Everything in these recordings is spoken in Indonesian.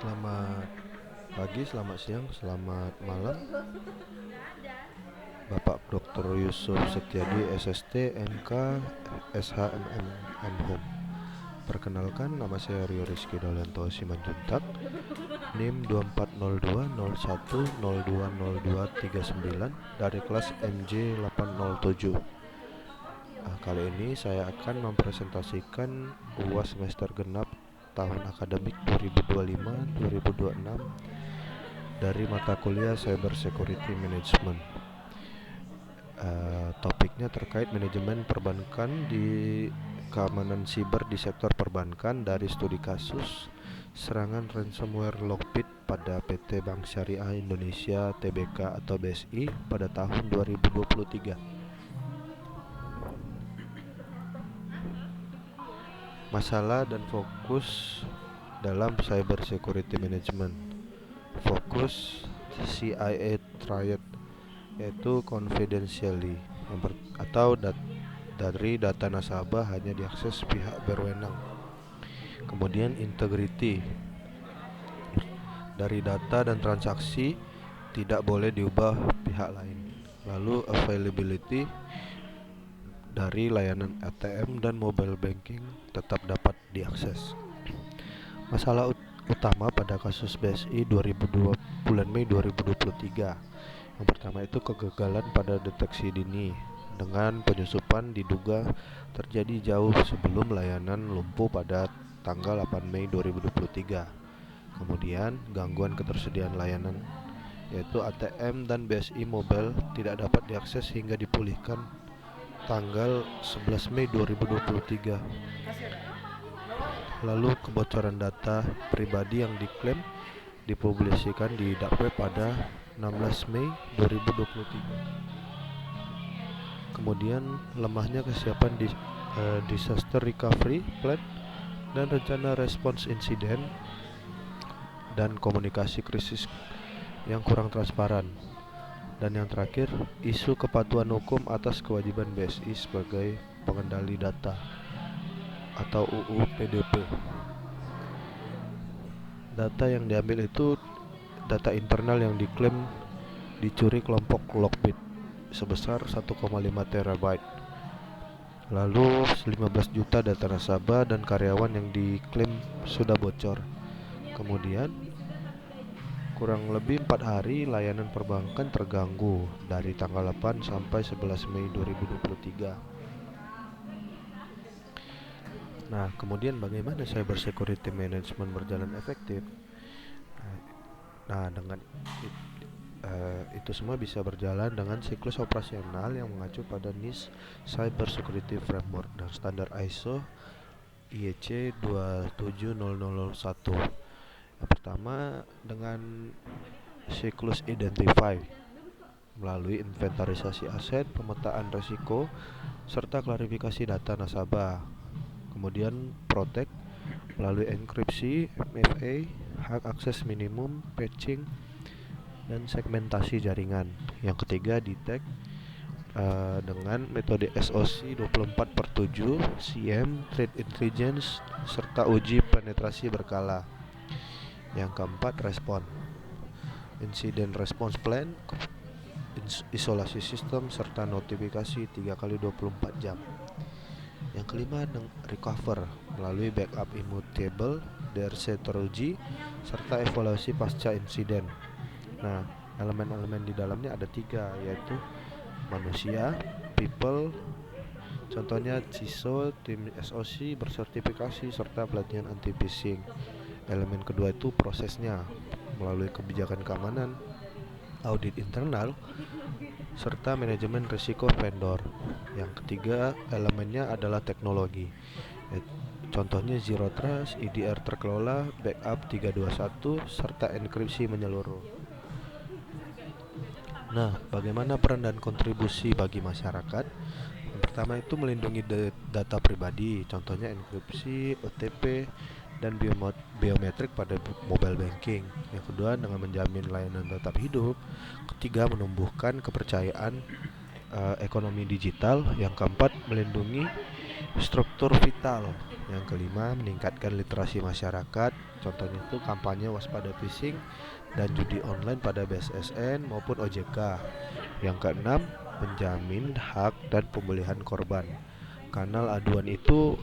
Selamat pagi, selamat siang, selamat malam. Bapak Dr. Yusuf Setiadi, SST, MK, SHMM, Home. Perkenalkan, nama saya Rio Rizky Dalianto Simanjuntak, NIM 240201020239 dari kelas MJ 807. Kali ini saya akan mempresentasikan UAS semester genap tahun akademik 2025-2026 dari mata kuliah Cyber Security Management. Topiknya terkait manajemen perbankan di keamanan siber di sektor perbankan dari studi kasus serangan ransomware Lockbit pada PT Bank Syariah Indonesia Tbk atau BSI pada tahun 2023. Masalah dan fokus dalam Cyber Security Management. Fokus CIA Triad yaitu confidentially atau dari data nasabah hanya diakses pihak berwenang. Kemudian integrity, dari data dan transaksi tidak boleh diubah pihak lain. Lalu availability, dari layanan ATM dan mobile banking tetap dapat diakses. Masalah utama pada kasus BSI 2002 bulan Mei 2023. Yang pertama itu kegagalan pada deteksi dini dengan penyusupan diduga terjadi jauh sebelum layanan lumpuh pada tanggal 8 Mei 2023. Kemudian gangguan ketersediaan layanan yaitu ATM dan BSI Mobile tidak dapat diakses hingga dipulihkan tanggal 11 Mei 2023. Lalu kebocoran data pribadi yang diklaim dipublikasikan di dark web pada 16 Mei 2023. Kemudian lemahnya kesiapan disaster recovery plan dan rencana respons insiden dan komunikasi krisis yang kurang transparan. Dan yang terakhir, isu kepatuhan hukum atas kewajiban BSI sebagai pengendali data atau UU PDP. Data yang diambil itu data internal yang diklaim dicuri kelompok Lockbit sebesar 1,5 terabyte. Lalu 15 juta data nasabah dan karyawan yang diklaim sudah bocor. Kemudian kurang lebih 4 hari layanan perbankan terganggu dari tanggal 8 sampai 11 Mei 2023. Nah, kemudian bagaimana cyber security management berjalan efektif? Nah, dengan itu semua bisa berjalan dengan siklus operasional yang mengacu pada NIST Cyber Security Framework dan standar ISO IEC 27001. Yang pertama dengan siklus identify melalui inventarisasi aset, pemetaan risiko, serta klarifikasi data nasabah. Kemudian protect melalui enkripsi, MFA, hak akses minimum, patching, dan segmentasi jaringan. Yang ketiga detect dengan metode SOC 24/7, CM, threat intelligence, serta uji penetrasi berkala. Yang keempat respon, incident response plan, isolasi sistem, serta notifikasi 3x24 jam. Yang kelima recover melalui backup immutable, DRC teruji, serta evaluasi pasca insiden. Nah, elemen-elemen di dalamnya ada 3, yaitu manusia, people, contohnya CISO, tim SOC bersertifikasi, serta pelatihan anti phishing. Elemen kedua itu prosesnya melalui kebijakan keamanan, audit internal, serta manajemen risiko vendor. Yang ketiga elemennya adalah teknologi, contohnya Zero Trust, EDR terkelola, backup 321, serta enkripsi menyeluruh. Nah, bagaimana peran dan kontribusi bagi masyarakat? Yang pertama itu melindungi data pribadi, contohnya enkripsi, OTP, dan biometrik pada mobile banking. Yang kedua dengan menjamin layanan tetap hidup. Ketiga menumbuhkan kepercayaan ekonomi digital. Yang keempat melindungi Struktur vital. Yang kelima, meningkatkan literasi masyarakat. Contohnya itu kampanye waspada phishing dan judi online pada BSSN maupun OJK. Yang keenam, menjamin hak dan pemulihan korban. Kanal aduan itu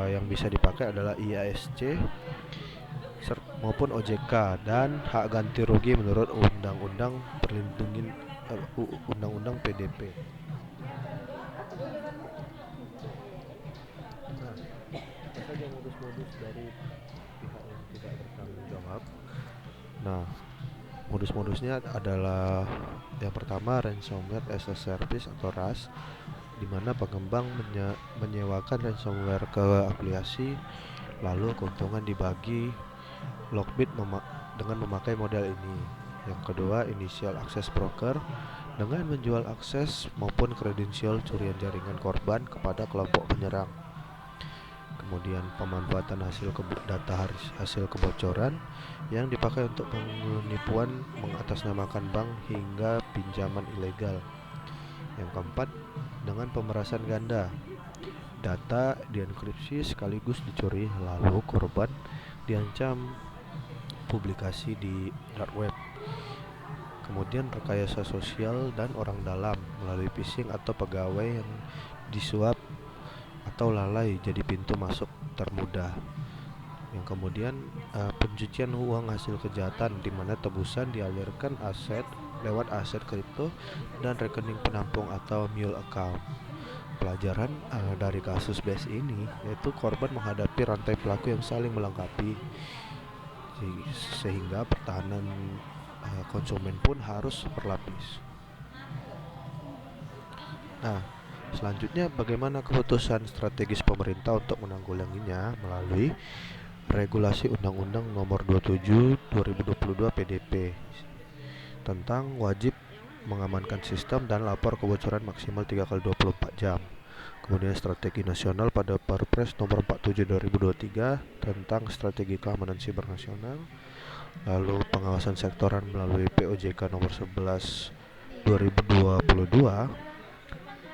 yang bisa dipakai adalah IASC maupun OJK, dan hak ganti rugi menurut Undang-Undang Perlindungan Undang-Undang PDP. Nah, apa saja modus-modus dari pihak yang tidak bertanggung jawab? Nah, modus-modusnya adalah yang pertama, ransomware as a service atau RAS, di mana pengembang menyewakan ransomware ke aplikasi, lalu keuntungan dibagi Lockbit dengan memakai model ini. Yang kedua, initial access broker, dengan menjual akses maupun kredensial curian jaringan korban kepada kelompok penyerang. Kemudian pemanfaatan data hasil kebocoran yang dipakai untuk penipuan mengatasnamakan bank hingga pinjaman ilegal. Yang keempat, dengan pemerasan ganda, data dienkripsi sekaligus dicuri, lalu korban diancam publikasi di dark web. Kemudian rekayasa sosial dan orang dalam melalui phishing atau pegawai yang disuap atau lalai jadi pintu masuk termudah. Yang kemudian pencucian uang hasil kejahatan, di mana tebusan dialirkan lewat aset kripto dan rekening penampung atau mule account. Pelajaran dari kasus BES ini yaitu korban menghadapi rantai pelaku yang saling melengkapi, sehingga pertahanan konsumen pun harus berlapis. Nah, selanjutnya bagaimana keputusan strategis pemerintah untuk menanggulanginya melalui Regulasi Undang-Undang Nomor 27 2022 PDP tentang wajib mengamankan sistem dan lapor kebocoran maksimal 3x24 jam. Kemudian strategi nasional pada Perpres Nomor 47 2023 tentang strategi keamanan siber nasional. Lalu pengawasan sektoral melalui POJK Nomor 11 2022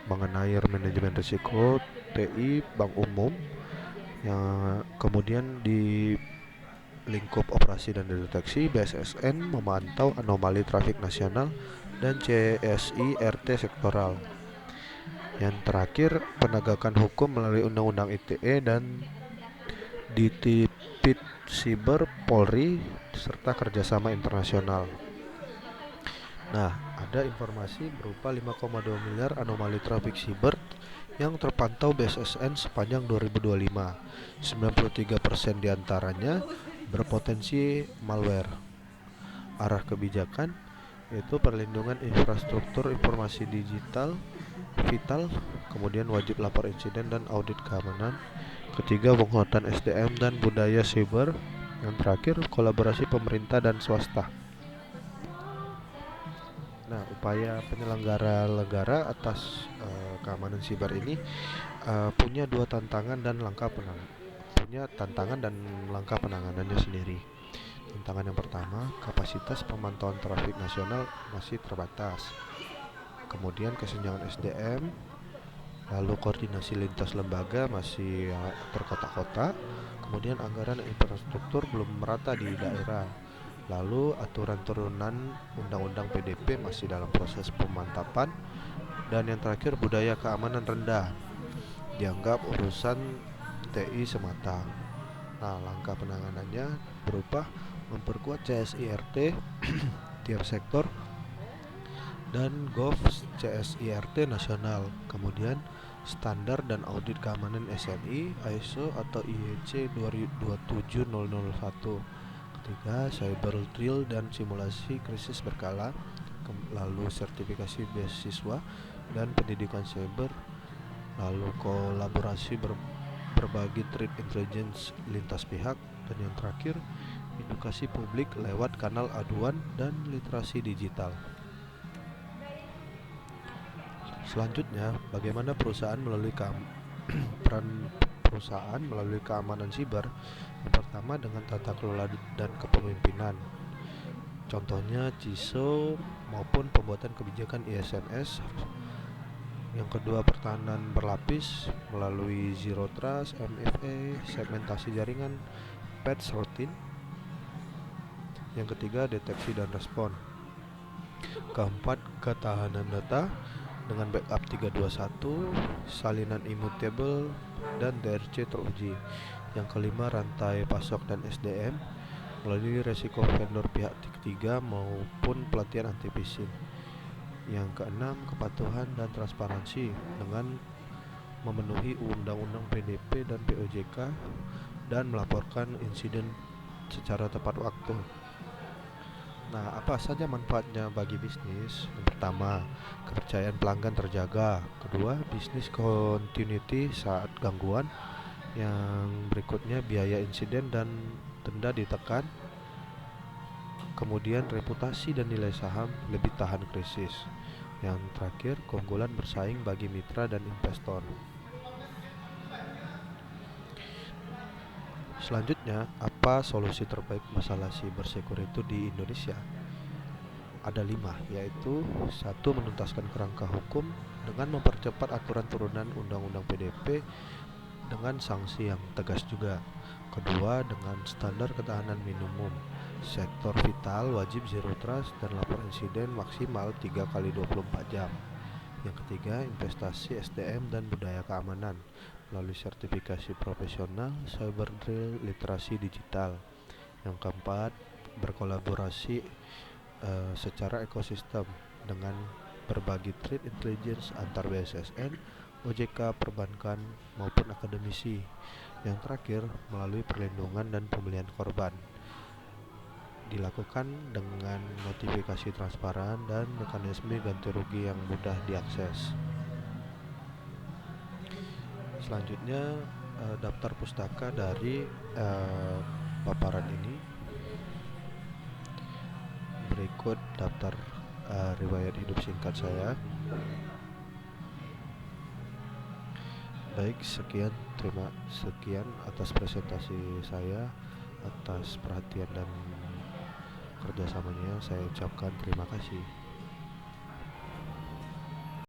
mengenai manajemen risiko TI Bank Umum. Yang kemudian di lingkup operasi dan deteksi, BSSN memantau anomali trafik nasional dan CSIRT sektoral. Yang terakhir, penegakan hukum melalui Undang-Undang ITE dan Ditipid Siber Polri serta kerjasama internasional. Nah, ada informasi berupa 5,2 miliar anomali trafik siber yang terpantau BSSN sepanjang 2025. 93% diantaranya berpotensi malware. Arah kebijakan yaitu perlindungan infrastruktur informasi digital vital, kemudian wajib lapor insiden dan audit keamanan. Ketiga, penguatan SDM dan budaya siber. Yang terakhir, kolaborasi pemerintah dan swasta. Nah, upaya penyelenggara negara atas keamanan siber ini punya tantangan dan langkah penanganannya sendiri. Tantangan yang pertama, kapasitas pemantauan trafik nasional masih terbatas. Kemudian kesenjangan SDM, lalu koordinasi lintas lembaga masih terkotak-kotak. Kemudian anggaran infrastruktur belum merata di daerah. Lalu aturan turunan Undang-Undang PDP masih dalam proses pemantapan. Dan yang terakhir, budaya keamanan rendah, dianggap urusan TI semata. Nah, langkah penanganannya berupa memperkuat CSIRT tiap sektor dan CSIRT nasional. Kemudian standar dan audit keamanan SNI, ISO atau IEC 27001. Ketiga, cyber drill dan simulasi krisis berkala. Lalu sertifikasi beasiswa dan pendidikan cyber. Lalu kolaborasi berbagi threat intelligence lintas pihak. Dan yang terakhir, edukasi publik lewat kanal aduan dan literasi digital. Selanjutnya, bagaimana perusahaan melalui peran perusahaan melalui keamanan siber. Yang pertama, dengan tata kelola dan kepemimpinan. Contohnya CISO maupun pembuatan kebijakan ISMS Yang kedua, pertahanan berlapis melalui Zero Trust, MFA, segmentasi jaringan, patch routing. Yang ketiga, deteksi dan respon. Keempat, ketahanan data dengan backup 321, salinan immutable, dan DRC teruji. Yang kelima, rantai pasok dan SDM melalui resiko vendor pihak ketiga maupun pelatihan anti phishing. Yang keenam, kepatuhan dan transparansi dengan memenuhi undang-undang PDP dan POJK dan melaporkan insiden secara tepat waktu. Nah, apa saja manfaatnya bagi bisnis? Yang pertama, kepercayaan pelanggan terjaga. Kedua, bisnis continuity saat gangguan. Yang berikutnya, biaya insiden dan denda ditekan. Kemudian, reputasi dan nilai saham lebih tahan krisis. Yang terakhir, keunggulan bersaing bagi mitra dan investor. Selanjutnya, apa solusi terbaik masalah cybersecurity di Indonesia? Ada 5, yaitu 1. Menuntaskan kerangka hukum dengan mempercepat aturan turunan Undang-Undang PDP dengan sanksi yang tegas juga. Kedua, dengan standar ketahanan minimum. Sektor vital wajib zero trust dan lapor insiden maksimal 3 kali 24 jam. Yang ketiga, investasi SDM dan budaya keamanan melalui sertifikasi profesional, cyber drill, literasi digital. Yang keempat, berkolaborasi secara ekosistem dengan berbagi trade intelligence antar BSSN, OJK, perbankan maupun akademisi. Yang terakhir, melalui perlindungan dan pemulihan korban dilakukan dengan notifikasi transparan dan mekanisme ganti rugi yang mudah diakses. Selanjutnya, daftar pustaka dari paparan ini. Berikut daftar riwayat hidup singkat saya. Baik, sekian atas presentasi saya, atas perhatian dan kerjasamanya saya ucapkan terima kasih.